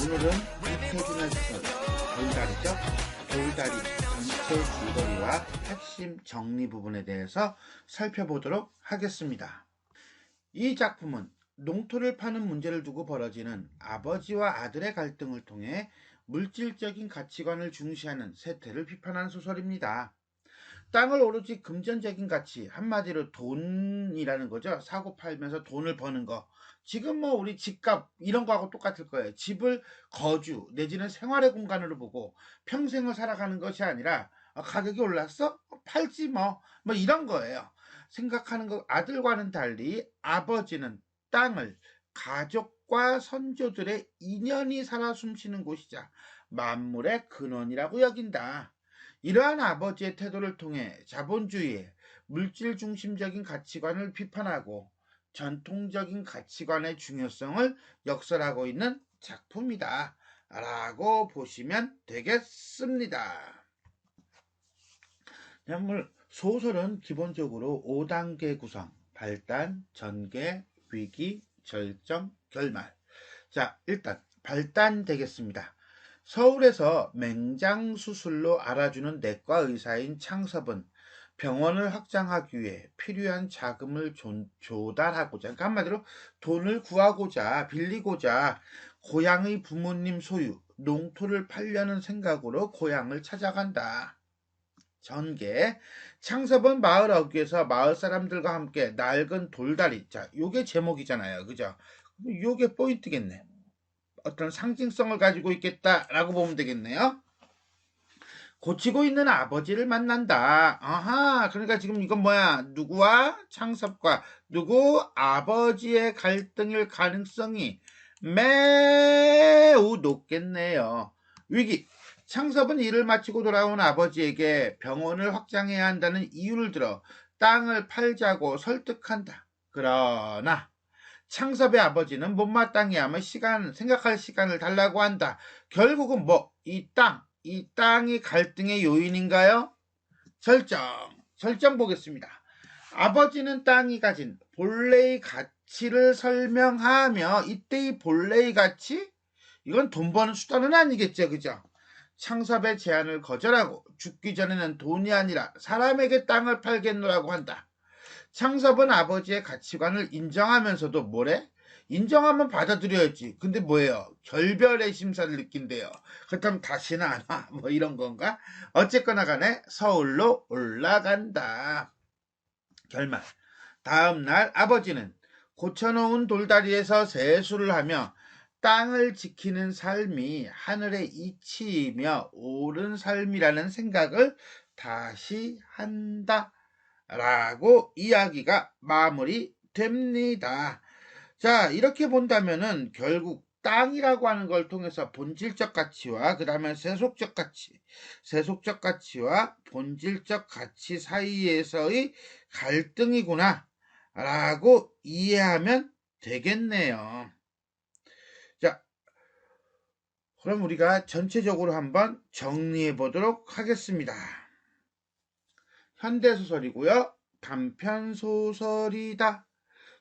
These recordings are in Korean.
오늘은 이태준의 소설 돌다리죠. 돌다리 전체 줄거리와 핵심 정리 부분에 대해서 살펴보도록 하겠습니다. 이 작품은 농토를 파는 문제를 두고 벌어지는 아버지와 아들의 갈등을 통해 물질적인 가치관을 중시하는 세태를 비판한 소설입니다. 땅을 오로지 금전적인 가치, 한마디로 돈이라는 거죠. 사고 팔면서 돈을 버는 거. 지금 우리 집값 이런 거하고 똑같을 거예요. 집을 거주 내지는 생활의 공간으로 보고 평생을 살아가는 것이 아니라 가격이 올랐어? 팔지 뭐 이런 거예요. 생각하는 것 아들과는 달리 아버지는 땅을 가족과 선조들의 인연이 살아 숨쉬는 곳이자 만물의 근원이라고 여긴다. 이러한 아버지의 태도를 통해 자본주의의 물질 중심적인 가치관을 비판하고 전통적인 가치관의 중요성을 역설하고 있는 작품이다 라고 보시면 되겠습니다. 소설은 기본적으로 5단계 구성, 발단, 전개, 위기, 절정, 결말. 자, 일단 발단 되겠습니다. 서울에서 맹장수술로 알아주는 내과 의사인 창섭은 병원을 확장하기 위해 필요한 자금을 조달하고자, 그러니까 한마디로 돈을 구하고자, 빌리고자 고향의 부모님 소유, 농토를 팔려는 생각으로 고향을 찾아간다. 전개, 창섭은 마을 어귀에서 마을 사람들과 함께 낡은 돌다리, 자, 요게 제목이잖아요. 그죠? 요게 포인트겠네. 어떤 상징성을 가지고 있겠다라고 보면 되겠네요. 고치고 있는 아버지를 만난다. 아하, 그러니까 지금 이건 뭐야? 누구와? 창섭과 누구? 아버지의 갈등일 가능성이 매우 높겠네요. 위기. 창섭은 일을 마치고 돌아온 아버지에게 병원을 확장해야 한다는 이유를 들어 땅을 팔자고 설득한다. 그러나 창섭의 아버지는 못마땅해 하며 생각할 시간을 달라고 한다. 결국은 이 땅이 갈등의 요인인가요? 절정 보겠습니다. 아버지는 땅이 가진 본래의 가치를 설명하며 이때의 본래의 가치? 이건 돈 버는 수단은 아니겠죠, 그죠? 창섭의 제안을 거절하고 죽기 전에는 돈이 아니라 사람에게 땅을 팔겠노라고 한다. 창섭은 아버지의 가치관을 인정하면서도 뭐래? 인정하면 받아들여야지. 근데 뭐예요? 결별의 심사를 느낀대요. 그렇다면 다시는 안 와. 뭐 이런 건가? 어쨌거나 간에 서울로 올라간다. 결말. 다음날 아버지는 고쳐놓은 돌다리에서 세수를 하며 땅을 지키는 삶이 하늘의 이치이며 옳은 삶이라는 생각을 다시 한다. 라고 이야기가 마무리됩니다. 자, 이렇게 본다면은 결국 땅이라고 하는 걸 통해서 본질적 가치와 그 다음에 세속적 가치와 본질적 가치 사이에서의 갈등이구나 라고 이해하면 되겠네요. 자, 그럼 우리가 전체적으로 한번 정리해 보도록 하겠습니다. 현대소설이고요. 단편소설이다.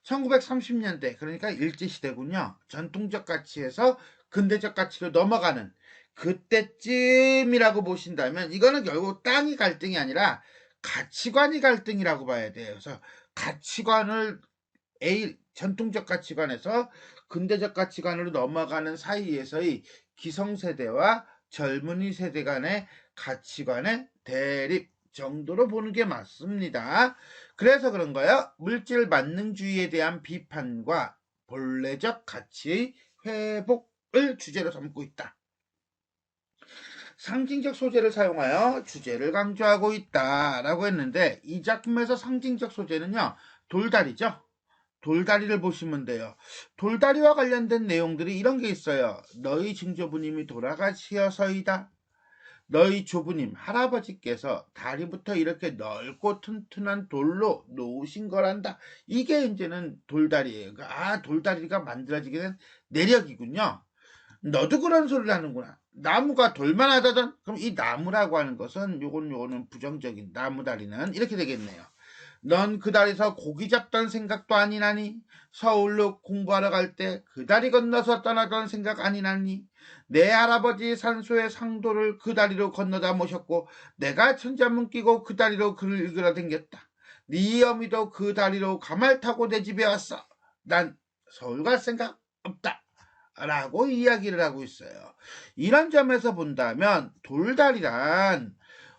1930년대, 그러니까 일제시대군요. 전통적 가치에서 근대적 가치로 넘어가는 그때쯤이라고 보신다면 이거는 결국 땅이 갈등이 아니라 가치관이 갈등이라고 봐야 돼요. 그래서 가치관을 전통적 가치관에서 근대적 가치관으로 넘어가는 사이에서의 기성세대와 젊은이 세대 간의 가치관의 대립 정도로 보는 게 맞습니다. 그래서 그런 거예요. 물질 만능주의에 대한 비판과 본래적 가치의 회복을 주제로 삼고 있다. 상징적 소재를 사용하여 주제를 강조하고 있다라고 했는데 이 작품에서 상징적 소재는요. 돌다리죠. 돌다리를 보시면 돼요. 돌다리와 관련된 내용들이 이런 게 있어요. 너희 증조부님이 돌아가시어서이다. 너희 조부님 할아버지께서 다리부터 이렇게 넓고 튼튼한 돌로 놓으신 거란다. 이게 이제는 돌다리예요. 돌다리가 만들어지게 된 내력이군요. 너도 그런 소리를 하는구나. 나무가 돌만 하다던. 그럼 이 나무라고 하는 것은 요거는 부정적인 나무다리는 이렇게 되겠네요. 넌 그 다리에서 고기 잡던 생각도 아니나니? 서울로 공부하러 갈 때 그 다리 건너서 떠나던 생각 아니나니? 내 할아버지 산소의 상도를 그 다리로 건너다 모셨고 내가 천자문 끼고 그 다리로 글을 읽으러 댕겼다. 네 어미도 그 다리로 가말 타고 내 집에 왔어. 난 서울 갈 생각 없다. 라고 이야기를 하고 있어요. 이런 점에서 본다면 돌다리란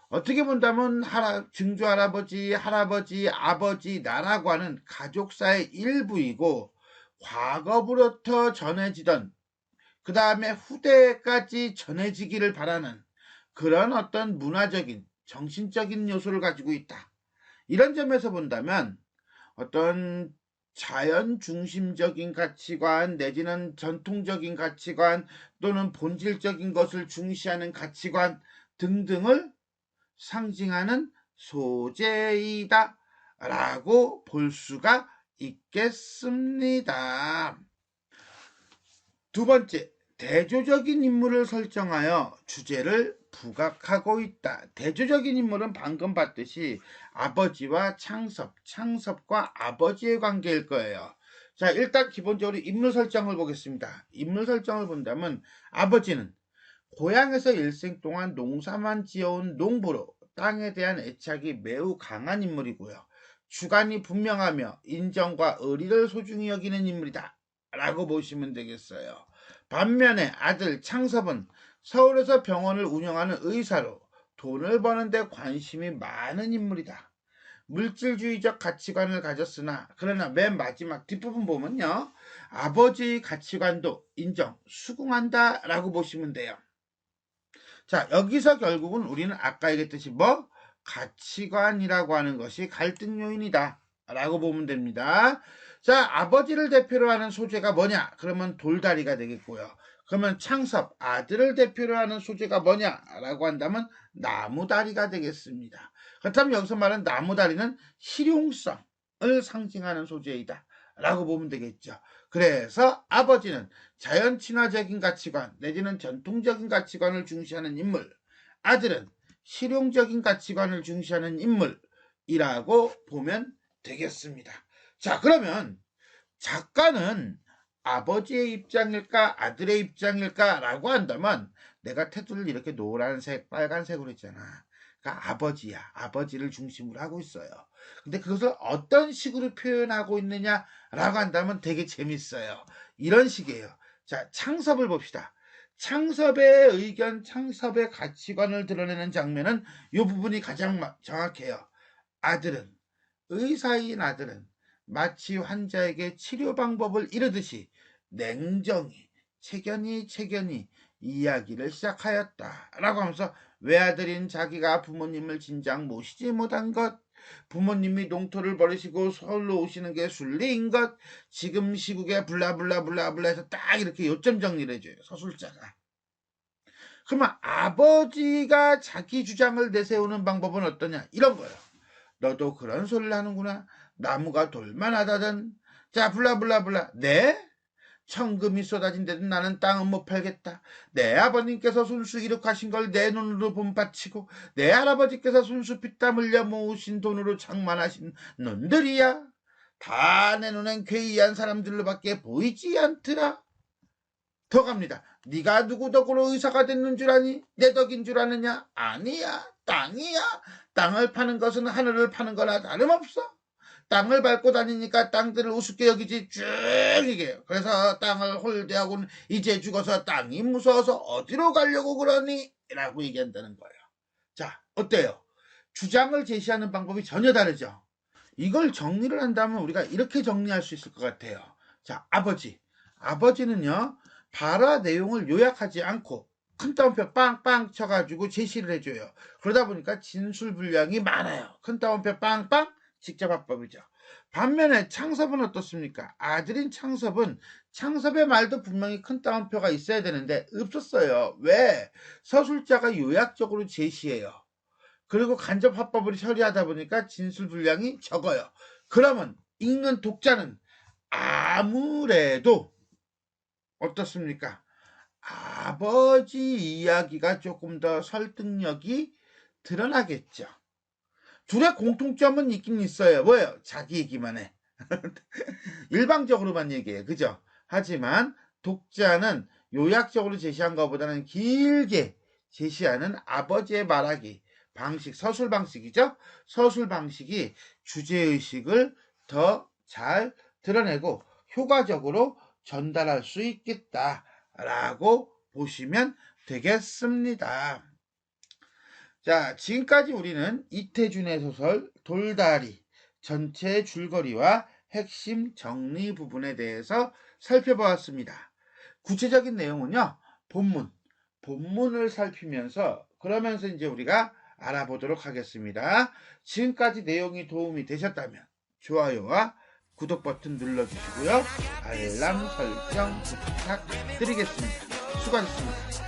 어떻게 본다면 증조 할아버지, 할아버지, 아버지, 나라고 하는 가족사의 일부이고 과거부터 전해지던 그 다음에 후대까지 전해지기를 바라는 그런 어떤 문화적인 정신적인 요소를 가지고 있다. 이런 점에서 본다면 어떤 자연 중심적인 가치관 내지는 전통적인 가치관 또는 본질적인 것을 중시하는 가치관 등등을 상징하는 소재이다 라고 볼 수가 있겠습니다. 두 번째, 대조적인 인물을 설정하여 주제를 부각하고 있다. 대조적인 인물은 방금 봤듯이 아버지와 창섭과 아버지의 관계일 거예요. 자, 일단 기본적으로 인물 설정을 보겠습니다. 인물 설정을 본다면 아버지는 고향에서 일생 동안 농사만 지어온 농부로 땅에 대한 애착이 매우 강한 인물이고요. 주관이 분명하며 인정과 의리를 소중히 여기는 인물이다 라고 보시면 되겠어요. 반면에 아들 창섭은 서울에서 병원을 운영하는 의사로 돈을 버는데 관심이 많은 인물이다. 물질주의적 가치관을 가졌으나 그러나 맨 마지막 뒷부분 보면요. 아버지의 가치관도 인정, 수긍한다 라고 보시면 돼요. 자, 여기서 결국은 우리는 아까 얘기했듯이 가치관이라고 하는 것이 갈등 요인이다 라고 보면 됩니다. 자, 아버지를 대표로 하는 소재가 뭐냐? 그러면 돌다리가 되겠고요. 그러면 창섭, 아들을 대표로 하는 소재가 뭐냐라고 한다면 나무다리가 되겠습니다. 그렇다면 여기서 말하는 나무다리는 실용성을 상징하는 소재이다 라고 보면 되겠죠. 그래서 아버지는 자연 친화적인 가치관 내지는 전통적인 가치관을 중시하는 인물, 아들은 실용적인 가치관을 중시하는 인물이라고 보면 되겠습니다. 자, 그러면 작가는 아버지의 입장일까 아들의 입장일까 라고 한다면 내가 테두리를 이렇게 노란색 빨간색으로 했잖아. 그러니까 아버지야. 아버지를 중심으로 하고 있어요. 근데 그것을 어떤 식으로 표현하고 있느냐라고 한다면 되게 재밌어요. 이런 식이에요. 자, 창섭을 봅시다. 창섭의 의견, 창섭의 가치관을 드러내는 장면은 이 부분이 가장 정확해요. 아들은, 의사인 아들은 마치 환자에게 치료 방법을 이르듯이 냉정히 체견이 이야기를 시작하였다 라고 하면서 외아들인 자기가 부모님을 진작 모시지 못한 것, 부모님이 농토를 버리시고 서울로 오시는 게 순리인 것, 지금 시국에 블라블라블라블라 해서 딱 이렇게 요점 정리를 해줘요. 서술자가. 그러면 아버지가 자기 주장을 내세우는 방법은 어떠냐? 이런 거예요. 너도 그런 소리를 하는구나. 나무가 돌만하다든. 자, 블라블라블라. 네? 천금이 쏟아진데도 나는 땅은 못 팔겠다. 내 아버님께서 순수 이룩하신 걸 내 눈으로 본받치고 내 할아버지께서 순수 피땀 흘려 모으신 돈으로 장만하신 놈들이야. 다 내 눈엔 괴이한 사람들로밖에 보이지 않더라. 더 갑니다. 네가 누구 덕으로 의사가 됐는 줄 아니? 내 덕인 줄 아느냐? 아니야. 땅이야. 땅을 파는 것은 하늘을 파는 거나 다름없어. 땅을 밟고 다니니까 땅들을 우습게 여기지 쭉 이게. 그래서 땅을 홀대하고는 이제 죽어서 땅이 무서워서 어디로 가려고 그러니? 라고 얘기한다는 거예요. 자, 어때요? 주장을 제시하는 방법이 전혀 다르죠. 이걸 정리를 한다면 우리가 이렇게 정리할 수 있을 것 같아요. 자, 아버지는요. 발화 내용을 요약하지 않고 큰 따옴표 빵빵 쳐가지고 제시를 해줘요. 그러다 보니까 진술 분량이 많아요. 큰 따옴표 빵빵 직접 합법이죠. 반면에 창섭은 어떻습니까? 아들인 창섭은 창섭의 말도 분명히 큰 따옴표가 있어야 되는데 없었어요. 왜? 서술자가 요약적으로 제시해요. 그리고 간접 합법을 처리하다 보니까 진술 분량이 적어요. 그러면 읽는 독자는 아무래도 어떻습니까? 아버지 이야기가 조금 더 설득력이 드러나겠죠. 둘의 공통점은 있긴 있어요. 뭐예요? 자기 얘기만 해. 일방적으로만 얘기해. 그죠? 하지만 독자는 요약적으로 제시한 것보다는 길게 제시하는 아버지의 말하기 방식, 서술 방식이죠. 서술 방식이 주제의식을 더 잘 드러내고 효과적으로 전달할 수 있겠다라고 보시면 되겠습니다. 자, 지금까지 우리는 이태준의 소설 돌다리 전체의 줄거리와 핵심 정리 부분에 대해서 살펴보았습니다. 구체적인 내용은요, 본문을 살피면서 그러면서 이제 우리가 알아보도록 하겠습니다. 지금까지 내용이 도움이 되셨다면 좋아요와 구독 버튼 눌러주시고요. 알람 설정 부탁드리겠습니다. 수고하셨습니다.